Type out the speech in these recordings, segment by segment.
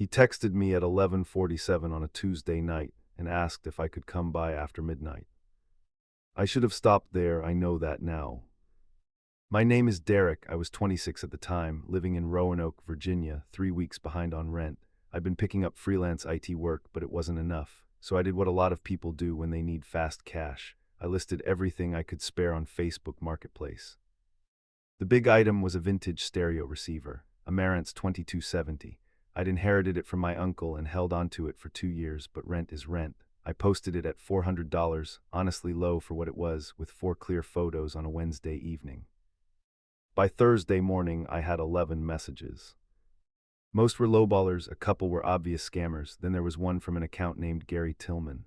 He texted me at 11:47 on a Tuesday night and asked if I could come by after midnight. I should have stopped there, I know that now. My name is Derek. I was 26 at the time, living in Roanoke, Virginia, 3 weeks behind on rent. I'd been picking up freelance IT work, but it wasn't enough, so I did what a lot of people do when they need fast cash. I listed everything I could spare on Facebook Marketplace. The big item was a vintage stereo receiver, a Marantz 2270. I'd inherited it from my uncle and held onto it for 2 years, but rent is rent. I posted it at $400, honestly low for what it was, with 4 clear photos on a Wednesday evening. By Thursday morning, I had 11 messages. Most were lowballers, a couple were obvious scammers, then there was one from an account named Gary Tillman.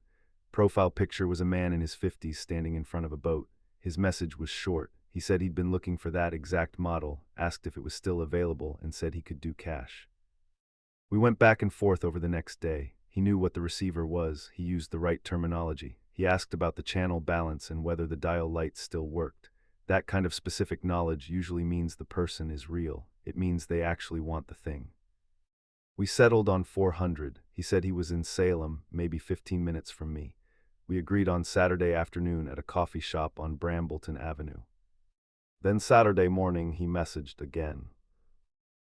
Profile picture was a man in his 50s standing in front of a boat. His message was short. He said he'd been looking for that exact model, asked if it was still available, and said he could do cash. We went back and forth over the next day. He knew what the receiver was. He used the right terminology. He asked about the channel balance and whether the dial lights still worked. That kind of specific knowledge usually means the person is real. It means they actually want the thing. We settled on 400. He said he was in Salem, maybe 15 minutes from me. We agreed on Saturday afternoon at a coffee shop on Brambleton Avenue. Then Saturday morning, he messaged again.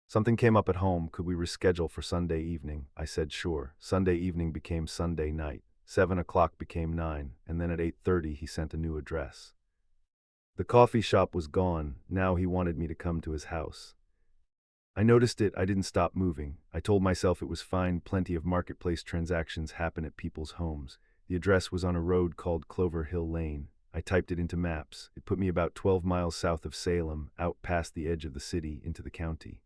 Something came up at home. Could we reschedule for Sunday evening? I said sure. Sunday evening became Sunday night. 7 o'clock became 9, and then at 8:30 he sent a new address. The coffee shop was gone. Now he wanted me to come to his house. I noticed it. I didn't stop moving. I told myself it was fine. Plenty of marketplace transactions happen at people's homes. The address was on a road called Clover Hill Lane. I typed it into maps. It put me about 12 miles south of Salem, out past the edge of the city, into the county.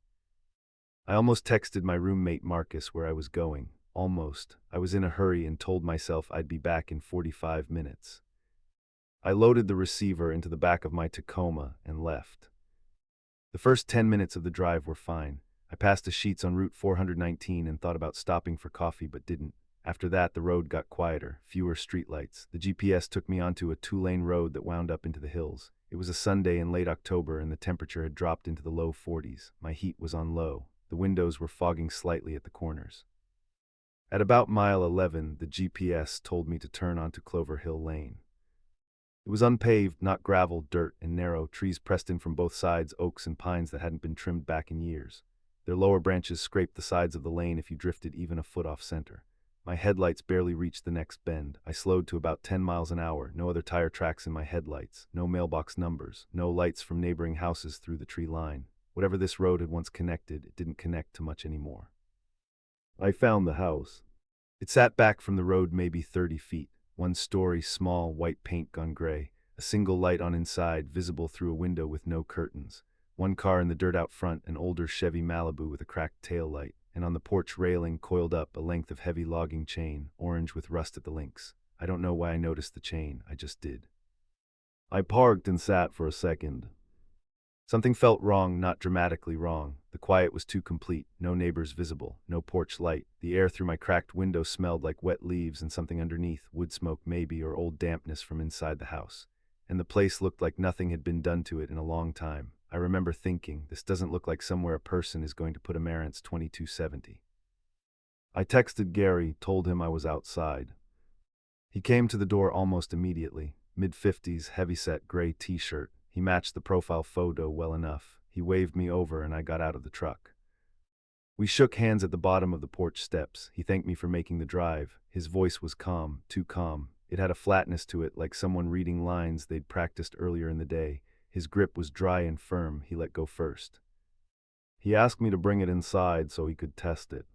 I almost texted my roommate Marcus where I was going. Almost. I was in a hurry and told myself I'd be back in 45 minutes. I loaded the receiver into the back of my Tacoma and left. The first 10 minutes of the drive were fine. I passed the Sheets on Route 419 and thought about stopping for coffee but didn't. After that, the road got quieter, fewer streetlights. The GPS took me onto a 2-lane road that wound up into the hills. It was a Sunday in late October and the temperature had dropped into the low 40s. My heat was on low. The windows were fogging slightly at the corners. At about mile 11, the GPS told me to turn onto Clover Hill Lane. It was unpaved, not gravel, dirt, and narrow, trees pressed in from both sides, oaks and pines that hadn't been trimmed back in years. Their lower branches scraped the sides of the lane if you drifted even a foot off center. My headlights barely reached the next bend. I slowed to about 10 miles an hour, no other tire tracks in my headlights, no mailbox numbers, no lights from neighboring houses through the tree line. Whatever this road had once connected, it didn't connect to much anymore. I found the house. It sat back from the road maybe 30 feet. 1 story, small, white paint gone gray. A single light on inside, visible through a window with no curtains. 1 car in the dirt out front, an older Chevy Malibu with a cracked tail light. And on the porch railing, coiled up, a length of heavy logging chain, orange with rust at the links. I don't know why I noticed the chain, I just did. I parked and sat for a second. Something felt wrong, not dramatically wrong. The quiet was too complete, no neighbors visible, no porch light. The air through my cracked window smelled like wet leaves and something underneath, wood smoke maybe, or old dampness from inside the house. And the place looked like nothing had been done to it in a long time. I remember thinking, this doesn't look like somewhere a person is going to put a Marantz 2270. I texted Gary, told him I was outside. He came to the door almost immediately, mid-50s, heavyset gray t-shirt. He matched the profile photo well enough. He waved me over and I got out of the truck. We shook hands at the bottom of the porch steps. He thanked me for making the drive. His voice was calm, too calm. It had a flatness to it, like someone reading lines they'd practiced earlier in the day. His grip was dry and firm. He let go first. He asked me to bring it inside so he could test it.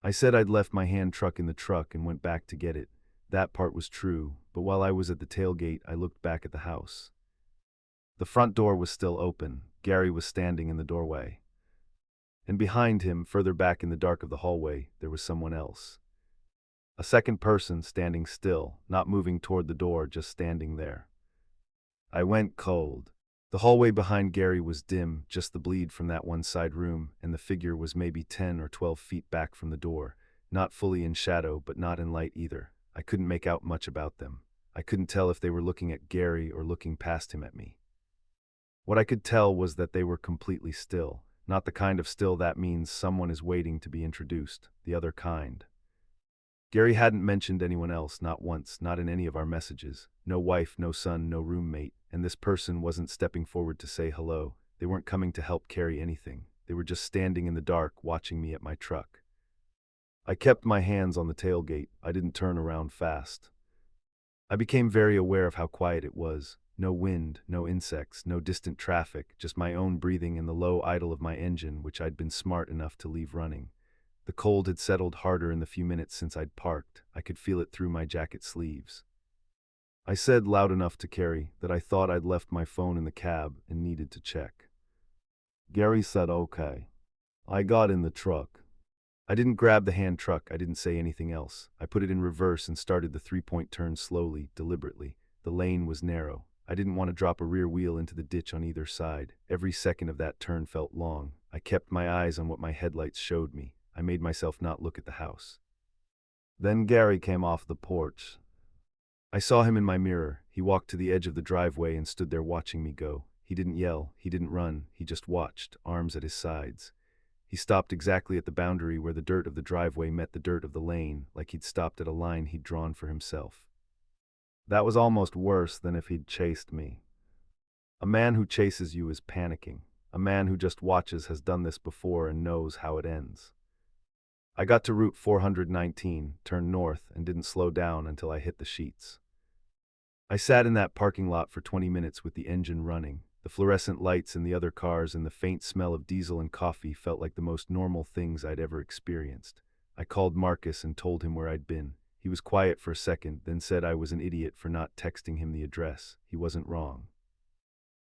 I said I'd left my hand truck in the truck and went back to get it. That part was true, but while I was at the tailgate, I looked back at the house. The front door was still open. Gary was standing in the doorway. And behind him, further back in the dark of the hallway, there was someone else. A second person standing still, not moving toward the door, just standing there. I went cold. The hallway behind Gary was dim, just the bleed from that one side room, and the figure was maybe 10 or 12 feet back from the door, not fully in shadow, but not in light either. I couldn't make out much about them. I couldn't tell if they were looking at Gary or looking past him at me. What I could tell was that they were completely still, not the kind of still that means someone is waiting to be introduced, the other kind. Gary hadn't mentioned anyone else, not once, not in any of our messages. No wife, no son, no roommate, and this person wasn't stepping forward to say hello. They weren't coming to help carry anything. They were just standing in the dark, watching me at my truck. I kept my hands on the tailgate. I didn't turn around fast. I became very aware of how quiet it was. No wind, no insects, no distant traffic, just my own breathing and the low idle of my engine, which I'd been smart enough to leave running. The cold had settled harder in the few minutes since I'd parked. I could feel it through my jacket sleeves. I said loud enough to Carrie that I thought I'd left my phone in the cab and needed to check. Gary said okay. I got in the truck. I didn't grab the hand truck, I didn't say anything else. I put it in reverse and started the three-point turn slowly, deliberately. The lane was narrow. I didn't want to drop a rear wheel into the ditch on either side. Every second of that turn felt long. I kept my eyes on what my headlights showed me. I made myself not look at the house. Then Gary came off the porch. I saw him in my mirror. He walked to the edge of the driveway and stood there watching me go. He didn't yell, he didn't run, he just watched, arms at his sides. He stopped exactly at the boundary where the dirt of the driveway met the dirt of the lane, like he'd stopped at a line he'd drawn for himself. That was almost worse than if he'd chased me. A man who chases you is panicking. A man who just watches has done this before and knows how it ends. I got to Route 419, turned north, and didn't slow down until I hit the sheets. I sat in that parking lot for 20 minutes with the engine running. The fluorescent lights and the other cars and the faint smell of diesel and coffee felt like the most normal things I'd ever experienced. I called Marcus and told him where I'd been. He was quiet for a second, then said I was an idiot for not texting him the address. He wasn't wrong.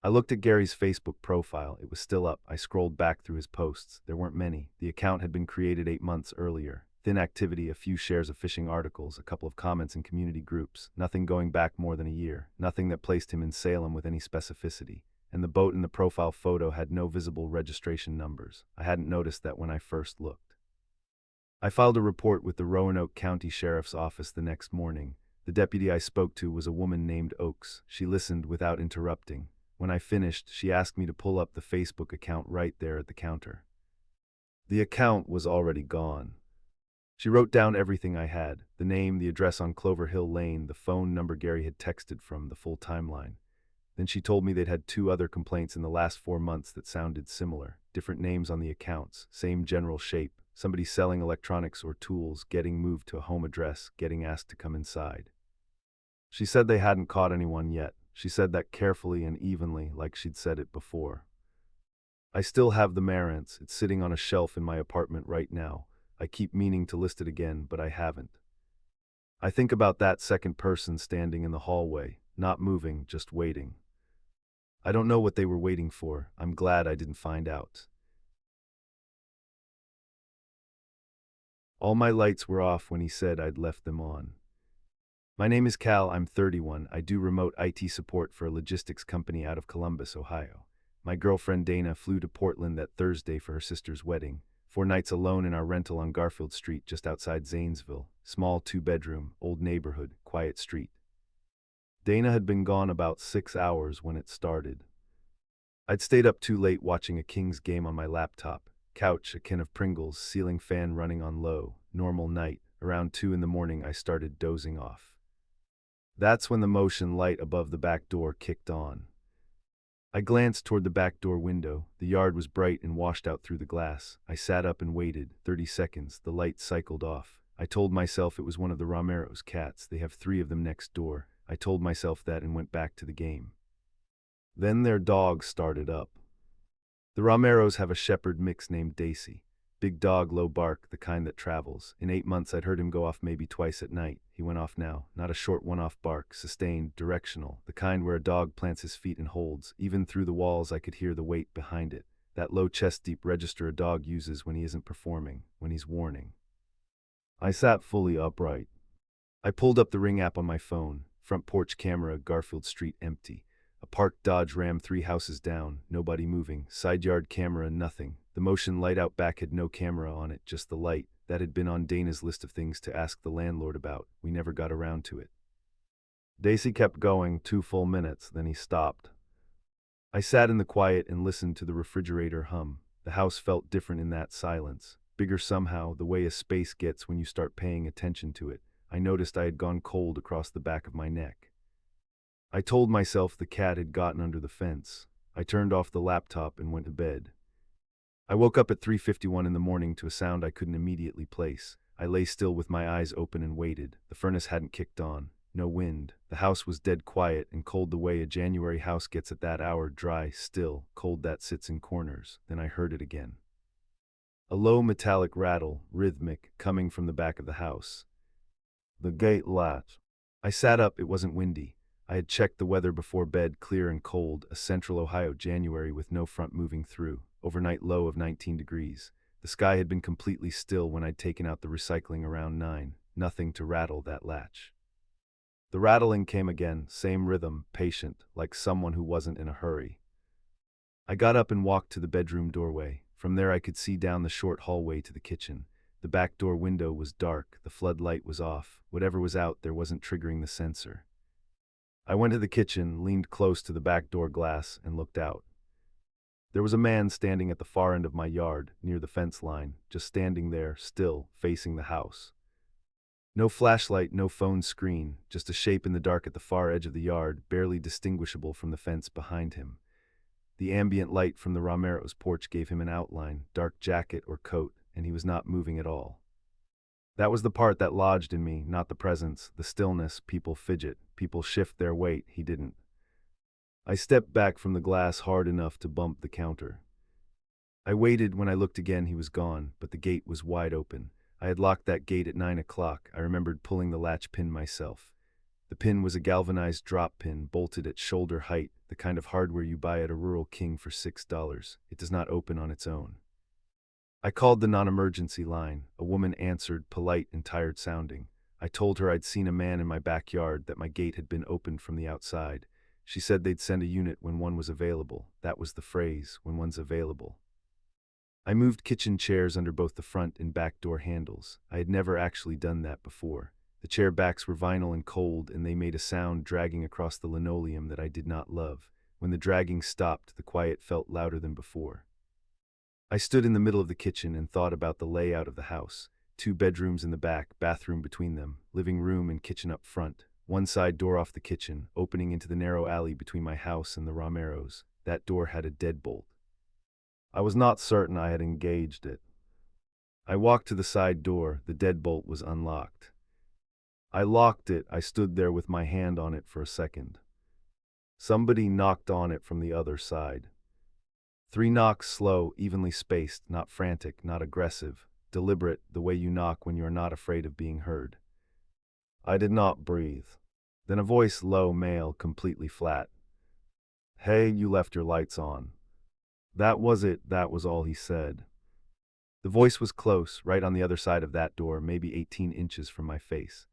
I looked at Gary's Facebook profile. It was still up. I scrolled back through his posts. There weren't many. The account had been created 8 months earlier. Thin activity, a few shares of fishing articles, a couple of comments in community groups. Nothing going back more than a year. Nothing that placed him in Salem with any specificity. And the boat in the profile photo had no visible registration numbers. I hadn't noticed that when I first looked. I filed a report with the Roanoke County Sheriff's Office the next morning. The deputy I spoke to was a woman named Oakes. She listened without interrupting. When I finished, she asked me to pull up the Facebook account right there at the counter. The account was already gone. She wrote down everything I had, the name, the address on Clover Hill Lane, the phone number Gary had texted from, the full timeline. Then she told me they'd had 2 other complaints in the last 4 months that sounded similar. Different names on the accounts, same general shape. Somebody selling electronics or tools, getting moved to a home address, getting asked to come inside. She said they hadn't caught anyone yet. She said that carefully and evenly, like she'd said it before. I still have the Marantz. It's sitting on a shelf in my apartment right now. I keep meaning to list it again, but I haven't. I think about that second person standing in the hallway, not moving, just waiting. I don't know what they were waiting for. I'm glad I didn't find out. All my lights were off when he said I'd left them on. My name is Cal, I'm 31. I do remote IT support for a logistics company out of Columbus, Ohio. My girlfriend Dana flew to Portland that Thursday for her sister's wedding. 4 nights alone in our rental on Garfield Street just outside Zanesville. Small 2-bedroom, old neighborhood, quiet street. Dana had been gone about 6 hours when it started. I'd stayed up too late watching a Kings game on my laptop. Couch, a can of Pringles, ceiling fan running on low. Normal night. Around 2 in the morning I started dozing off. That's when the motion light above the back door kicked on. I glanced toward the back door window. The yard was bright and washed out through the glass. I sat up and waited. 30 seconds. The light cycled off. I told myself it was one of the Romero's cats. They have 3 of them next door. I told myself that and went back to the game. Then their dog started up. The Romeros have a shepherd mix named Daisy. Big dog, low bark, the kind that travels. In 8 months I'd heard him go off maybe twice at night. He went off now. Not a short one-off bark, sustained, directional. The kind where a dog plants his feet and holds. Even through the walls I could hear the weight behind it. That low chest-deep register a dog uses when he isn't performing, when he's warning. I sat fully upright. I pulled up the Ring app on my phone. Front porch camera, Garfield Street empty. A parked Dodge Ram 3 houses down, nobody moving. Side yard camera, nothing. The motion light out back had no camera on it, just the light. That had been on Dana's list of things to ask the landlord about. We never got around to it. Daisy kept going 2 full minutes, then he stopped. I sat in the quiet and listened to the refrigerator hum. The house felt different in that silence, bigger somehow, the way a space gets when you start paying attention to it. I noticed I had gone cold across the back of my neck. I told myself the cat had gotten under the fence. I turned off the laptop and went to bed. I woke up at 3:51 in the morning to a sound I couldn't immediately place. I lay still with my eyes open and waited. The furnace hadn't kicked on. No wind. The house was dead quiet and cold the way a January house gets at that hour, dry, still, cold that sits in corners. Then I heard it again. A low metallic rattle, rhythmic, coming from the back of the house. The gate latch. I sat up. It wasn't windy. I had checked the weather before bed, clear and cold, a central Ohio January with no front moving through, overnight low of 19 degrees. The sky had been completely still when I'd taken out the recycling around 9, nothing to rattle that latch. The rattling came again, same rhythm, patient, like someone who wasn't in a hurry. I got up and walked to the bedroom doorway. From there I could see down the short hallway to the kitchen. The back door window was dark, the floodlight was off. Whatever was out there wasn't triggering the sensor. I went to the kitchen, leaned close to the back door glass, and looked out. There was a man standing at the far end of my yard, near the fence line, just standing there, still, facing the house. No flashlight, no phone screen, just a shape in the dark at the far edge of the yard, barely distinguishable from the fence behind him. The ambient light from the Romero's porch gave him an outline, dark jacket or coat, and he was not moving at all. That was the part that lodged in me, not the presence, the stillness. People fidget, people shift their weight. He didn't. I stepped back from the glass hard enough to bump the counter. I waited. When I looked again, he was gone, but the gate was wide open. I had locked that gate at 9 o'clock. I remembered pulling the latch pin myself. The pin was a galvanized drop pin, bolted at shoulder height, the kind of hardware you buy at a Rural King for $6. It does not open on its own. I called the non-emergency line. A woman answered, polite and tired sounding. I told her I'd seen a man in my backyard, that my gate had been opened from the outside. She said they'd send a unit when one was available. That was the phrase, when one's available. I moved kitchen chairs under both the front and back door handles. I had never actually done that before. The chair backs were vinyl and cold, and they made a sound dragging across the linoleum that I did not love. When the dragging stopped, the quiet felt louder than before. I stood in the middle of the kitchen and thought about the layout of the house. 2 bedrooms in the back, bathroom between them, living room and kitchen up front. One side door off the kitchen, opening into the narrow alley between my house and the Romero's. That door had a deadbolt. I was not certain I had engaged it. I walked to the side door. The deadbolt was unlocked. I locked it. I stood there with my hand on it for a second. Somebody knocked on it from the other side. 3 knocks, slow, evenly spaced, not frantic, not aggressive, deliberate, the way you knock when you are not afraid of being heard. I did not breathe. Then a voice, low, male, completely flat. Hey, you left your lights on. That was it. That was all he said. The voice was close, right on the other side of that door, maybe 18 inches from my face.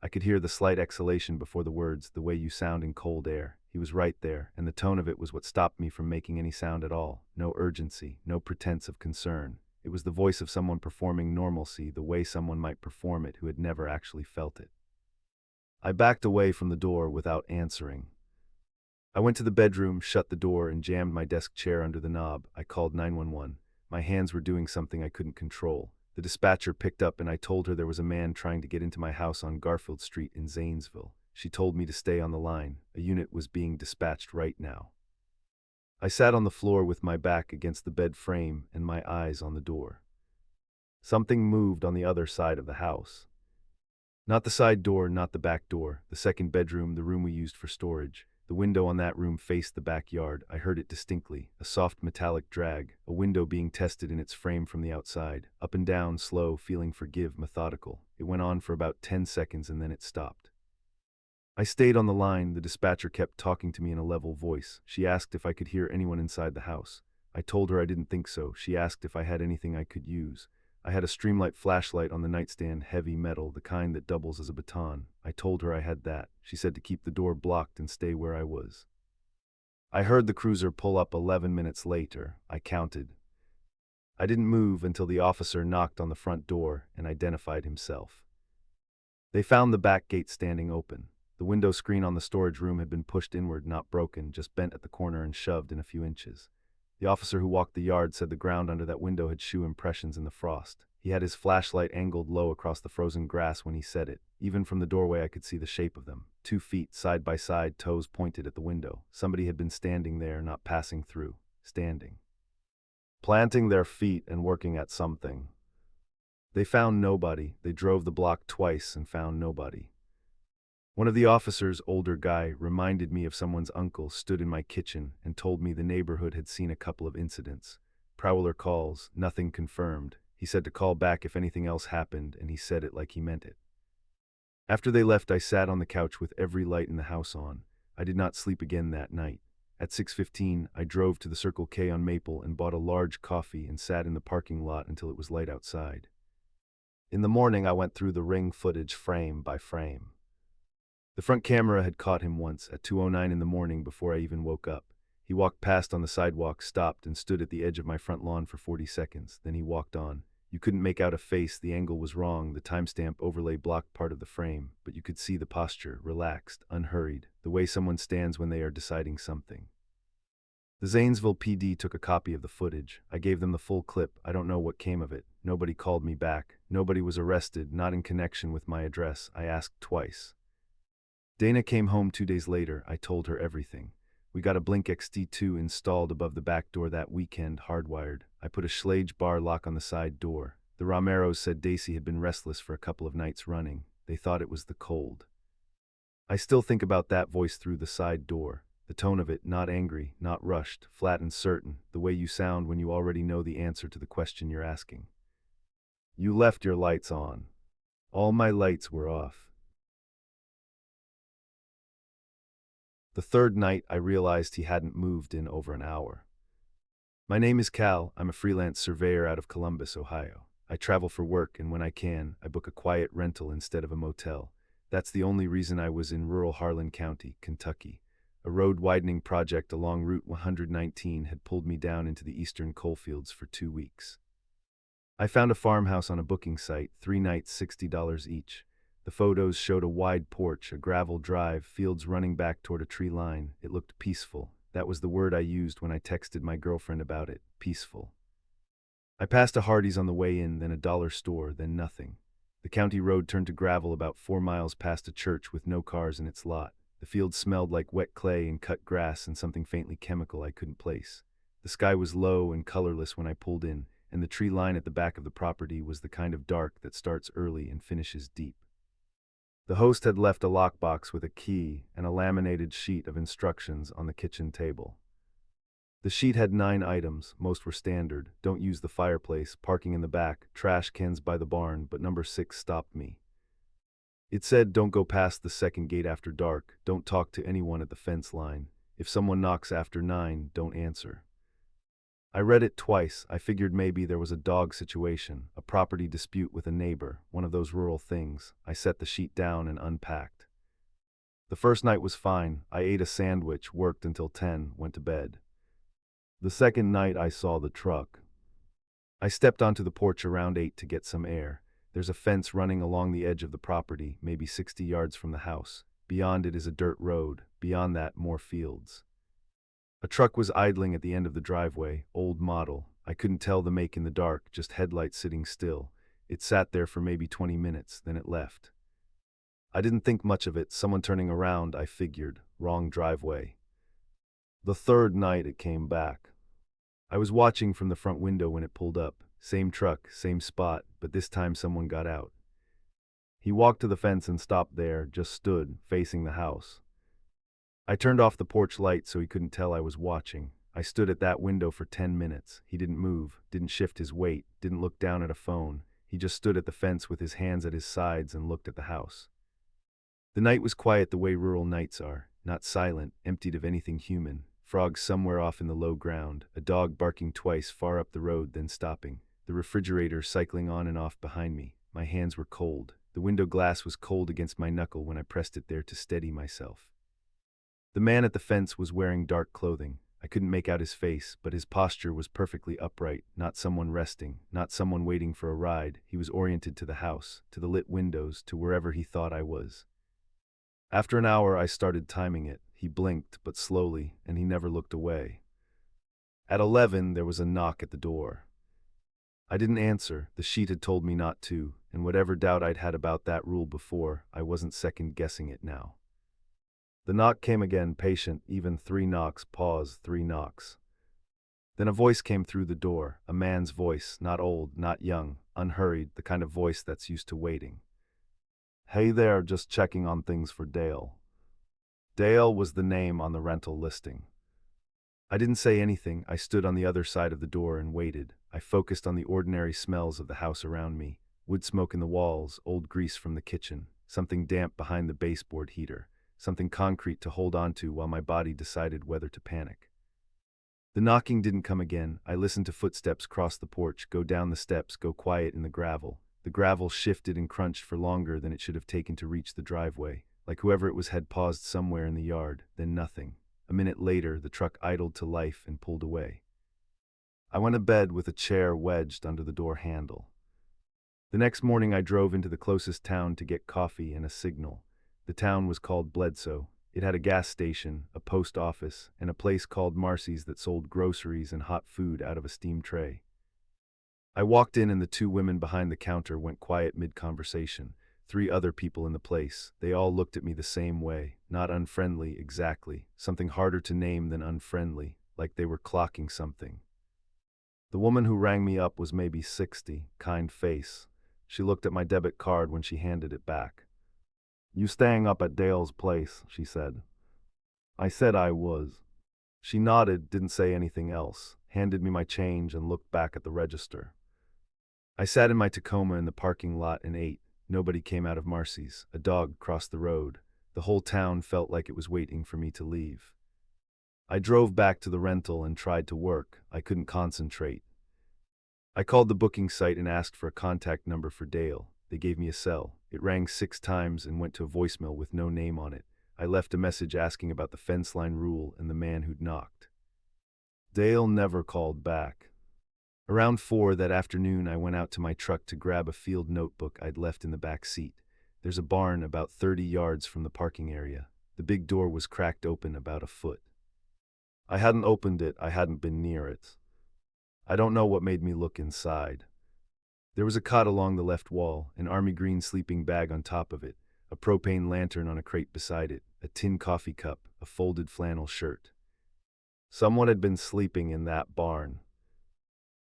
I could hear the slight exhalation before the words, the way you sound in cold air. He was right there, and the tone of it was what stopped me from making any sound at all. No urgency, no pretense of concern. It was the voice of someone performing normalcy, the way someone might perform it who had never actually felt it. I backed away from the door without answering. I went to the bedroom, shut the door, and jammed my desk chair under the knob. I called 911. My hands were doing something I couldn't control. The dispatcher picked up and I told her there was a man trying to get into my house on Garfield Street in Zanesville. She told me to stay on the line. A unit was being dispatched right now. I sat on the floor with my back against the bed frame and my eyes on the door. Something moved on the other side of the house. Not the side door, not the back door, the second bedroom, the room we used for storage. The window on that room faced the backyard. I heard it distinctly, a soft metallic drag, a window being tested in its frame from the outside. Up and down, slow, feeling forgive, methodical. It went on for about 10 seconds and then it stopped. I stayed on the line. The dispatcher kept talking to me in a level voice. She asked if I could hear anyone inside the house. I told her I didn't think so. She asked if I had anything I could use. I had a streamlight flashlight on the nightstand, heavy metal, the kind that doubles as a baton. I told her I had that. She said to keep the door blocked and stay where I was. I heard the cruiser pull up 11 minutes later. I counted. I didn't move until the officer knocked on the front door and identified himself. They found the back gate standing open. The window screen on the storage room had been pushed inward, not broken, just bent at the corner and shoved in a few inches. The officer who walked the yard said the ground under that window had shoe impressions in the frost. He had his flashlight angled low across the frozen grass when he said it. Even from the doorway I could see the shape of them. 2 feet, side by side, toes pointed at the window. Somebody had been standing there, not passing through. Standing. Planting their feet and working at something. They found nobody. They drove the block twice and found nobody. One of the officers, older guy, reminded me of someone's uncle, stood in my kitchen and told me the neighborhood had seen a couple of incidents. Prowler calls, nothing confirmed. He said to call back if anything else happened, and he said it like he meant it. After they left, I sat on the couch with every light in the house on. I did not sleep again that night. At 6:15, I drove to the Circle K on Maple and bought a large coffee and sat in the parking lot until it was light outside. In the morning, I went through the Ring footage frame by frame. The front camera had caught him once at 2:09 in the morning before I even woke up. He walked past on the sidewalk, stopped, and stood at the edge of my front lawn for 40 seconds. Then he walked on. You couldn't make out a face, the angle was wrong, the timestamp overlay blocked part of the frame, but you could see the posture, relaxed, unhurried, the way someone stands when they are deciding something. The Zanesville PD took a copy of the footage. I gave them the full clip. I don't know what came of it. Nobody called me back. Nobody was arrested, not in connection with my address. I asked twice. Dana came home 2 days later. I told her everything. We got a Blink XT2 installed above the back door that weekend, hardwired. I put a Schlage bar lock on the side door. The Romeros said Daisy had been restless for a couple of nights running. They thought it was the cold. I still think about that voice through the side door. The tone of it, not angry, not rushed, flat and certain, the way you sound when you already know the answer to the question you're asking. You left your lights on. All my lights were off. The third night, I realized he hadn't moved in over an hour. My name is Cal. I'm a freelance surveyor out of Columbus, Ohio. I travel for work, and when I can, I book a quiet rental instead of a motel. That's the only reason I was in rural Harlan County, Kentucky. A road-widening project along Route 119 had pulled me down into the eastern coalfields for 2 weeks. I found a farmhouse on a booking site, 3 nights, $60 each. The photos showed a wide porch, a gravel drive, fields running back toward a tree line. It looked peaceful. That was the word I used when I texted my girlfriend about it, peaceful. I passed a Hardee's on the way in, then a dollar store, then nothing. The county road turned to gravel about 4 miles past a church with no cars in its lot. The field smelled like wet clay and cut grass and something faintly chemical I couldn't place. The sky was low and colorless when I pulled in, and the tree line at the back of the property was the kind of dark that starts early and finishes deep. The host had left a lockbox with a key and a laminated sheet of instructions on the kitchen table. The sheet had 9 items, most were standard: don't use the fireplace, parking in the back, trash cans by the barn, but number 6 stopped me. It said don't go past the second gate after dark, don't talk to anyone at the fence line. If someone knocks after 9, don't answer. I read it twice. I figured maybe there was a dog situation, a property dispute with a neighbor, one of those rural things. I set the sheet down and unpacked. The first night was fine. I ate a sandwich, worked until 10, went to bed. The second night I saw the truck. I stepped onto the porch around 8 to get some air. There's a fence running along the edge of the property, maybe 60 yards from the house. Beyond it is a dirt road. Beyond that, more fields. A truck was idling at the end of the driveway, old model. I couldn't tell the make in the dark, just headlights sitting still. It sat there for maybe 20 minutes, then it left. I didn't think much of it. Someone turning around, I figured. Wrong driveway. The third night it came back. I was watching from the front window when it pulled up. Same truck, same spot, but this time someone got out. He walked to the fence and stopped there, just stood, facing the house. I turned off the porch light so he couldn't tell I was watching. I stood at that window for 10 minutes. He didn't move, didn't shift his weight, didn't look down at a phone. He just stood at the fence with his hands at his sides and looked at the house. The night was quiet the way rural nights are, not silent, emptied of anything human. Frogs somewhere off in the low ground, a dog barking twice far up the road then stopping, the refrigerator cycling on and off behind me. My hands were cold. The window glass was cold against my knuckle when I pressed it there to steady myself. The man at the fence was wearing dark clothing. I couldn't make out his face, but his posture was perfectly upright, not someone resting, not someone waiting for a ride. He was oriented to the house, to the lit windows, to wherever he thought I was. After an hour, I started timing it. He blinked, but slowly, and he never looked away. At 11, there was a knock at the door. I didn't answer. The sheet had told me not to, and whatever doubt I'd had about that rule before, I wasn't second-guessing it now. The knock came again, patient, even 3 knocks, pause, 3 knocks. Then a voice came through the door, a man's voice, not old, not young, unhurried, the kind of voice that's used to waiting. "Hey there, just checking on things for Dale." Dale was the name on the rental listing. I didn't say anything. I stood on the other side of the door and waited. I focused on the ordinary smells of the house around me. Wood smoke in the walls, old grease from the kitchen, something damp behind the baseboard heater, something concrete to hold on to while my body decided whether to panic. The knocking didn't come again. I listened to footsteps cross the porch, go down the steps, go quiet in the gravel. The gravel shifted and crunched for longer than it should have taken to reach the driveway, like whoever it was had paused somewhere in the yard, then nothing. A minute later, the truck idled to life and pulled away. I went to bed with a chair wedged under the door handle. The next morning I drove into the closest town to get coffee and a signal. The town was called Bledsoe. It had a gas station, a post office, and a place called Marcy's that sold groceries and hot food out of a steam tray. I walked in and the 2 women behind the counter went quiet mid-conversation. 3 other people in the place. They all looked at me the same way, not unfriendly exactly, something harder to name than unfriendly, like they were clocking something. The woman who rang me up was maybe 60, kind face. She looked at my debit card when she handed it back. "You staying up at Dale's place?" she said. I said I was. She nodded, didn't say anything else, handed me my change and looked back at the register. I sat in my Tacoma in the parking lot and ate. Nobody came out of Marcy's. A dog crossed the road. The whole town felt like it was waiting for me to leave. I drove back to the rental and tried to work. I couldn't concentrate. I called the booking site and asked for a contact number for Dale. They gave me a cell. It rang 6 times and went to a voicemail with no name on it. I left a message asking about the fence line rule and the man who'd knocked. Dale never called back. Around 4 that afternoon, I went out to my truck to grab a field notebook I'd left in the back seat. There's a barn about 30 yards from the parking area. The big door was cracked open about a foot. I hadn't opened it, I hadn't been near it. I don't know what made me look inside. There was a cot along the left wall, an army green sleeping bag on top of it, a propane lantern on a crate beside it, a tin coffee cup, a folded flannel shirt. Someone had been sleeping in that barn.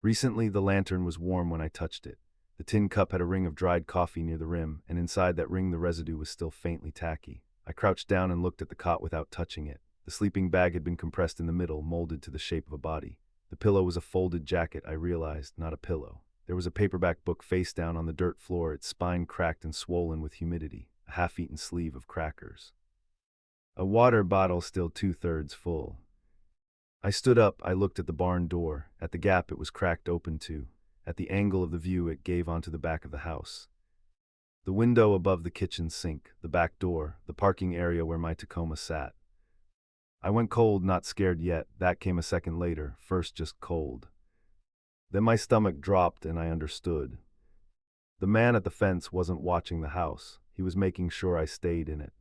Recently, the lantern was warm when I touched it. The tin cup had a ring of dried coffee near the rim, and inside that ring the residue was still faintly tacky. I crouched down and looked at the cot without touching it. The sleeping bag had been compressed in the middle, molded to the shape of a body. The pillow was a folded jacket, I realized, not a pillow. There was a paperback book face down on the dirt floor, its spine cracked and swollen with humidity, a half-eaten sleeve of crackers. A water bottle still 2/3 full. I stood up, I looked at the barn door. At the gap it was cracked open too. At the angle of the view it gave onto the back of the house. The window above the kitchen sink, the back door, the parking area where my Tacoma sat. I went cold, not scared yet. That came a second later, first just cold. Then my stomach dropped and I understood. The man at the fence wasn't watching the house. He was making sure I stayed in it.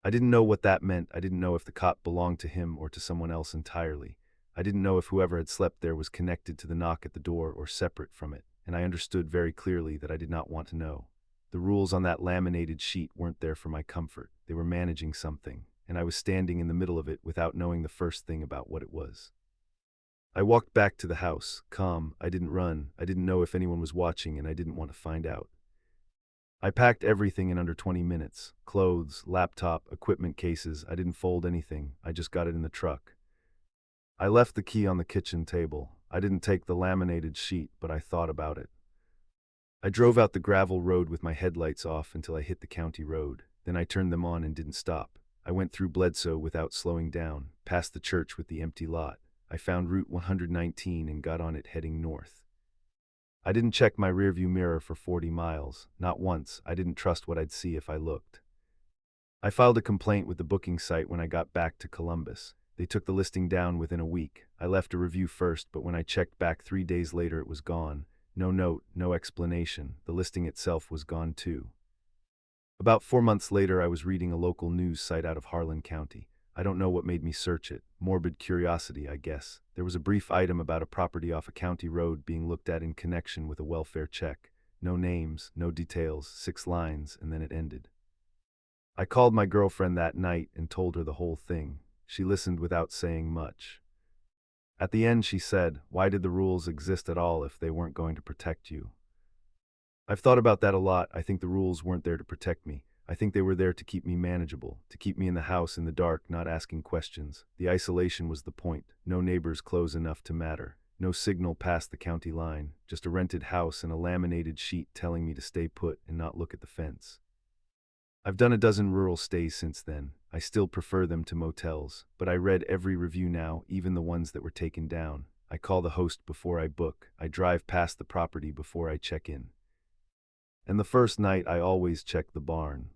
I didn't know what that meant. I didn't know if the cot belonged to him or to someone else entirely. I didn't know if whoever had slept there was connected to the knock at the door or separate from it, and I understood very clearly that I did not want to know. The rules on that laminated sheet weren't there for my comfort. They were managing something, and I was standing in the middle of it without knowing the first thing about what it was. I walked back to the house, calm. I didn't run. I didn't know if anyone was watching, and I didn't want to find out. I packed everything in under 20 minutes. Clothes, laptop, equipment cases. I didn't fold anything. I just got it in the truck. I left the key on the kitchen table. I didn't take the laminated sheet, but I thought about it. I drove out the gravel road with my headlights off until I hit the county road. Then I turned them on and didn't stop. I went through Bledsoe without slowing down, past the church with the empty lot. I found Route 119 and got on it heading north. I didn't check my rearview mirror for 40 miles. Not once. I didn't trust what I'd see if I looked. I filed a complaint with the booking site when I got back to Columbus. They took the listing down within a week. I left a review first, but when I checked back 3 days later, it was gone. No note, no explanation. The listing itself was gone too. About 4 months later, I was reading a local news site out of Harlan County. I don't know what made me search it. Morbid curiosity, I guess. There was a brief item about a property off a county road being looked at in connection with a welfare check. No names, no details, 6 lines, and then it ended. I called my girlfriend that night and told her the whole thing. She listened without saying much. At the end, she said, "Why did the rules exist at all if they weren't going to protect you?" I've thought about that a lot. I think the rules weren't there to protect me. I think they were there to keep me manageable, to keep me in the house in the dark, not asking questions. The isolation was the point. No neighbors close enough to matter. No signal past the county line. Just a rented house and a laminated sheet telling me to stay put and not look at the fence. I've done a dozen rural stays since then. I still prefer them to motels, but I read every review now, even the ones that were taken down. I call the host before I book. I drive past the property before I check in. And the first night, I always check the barn.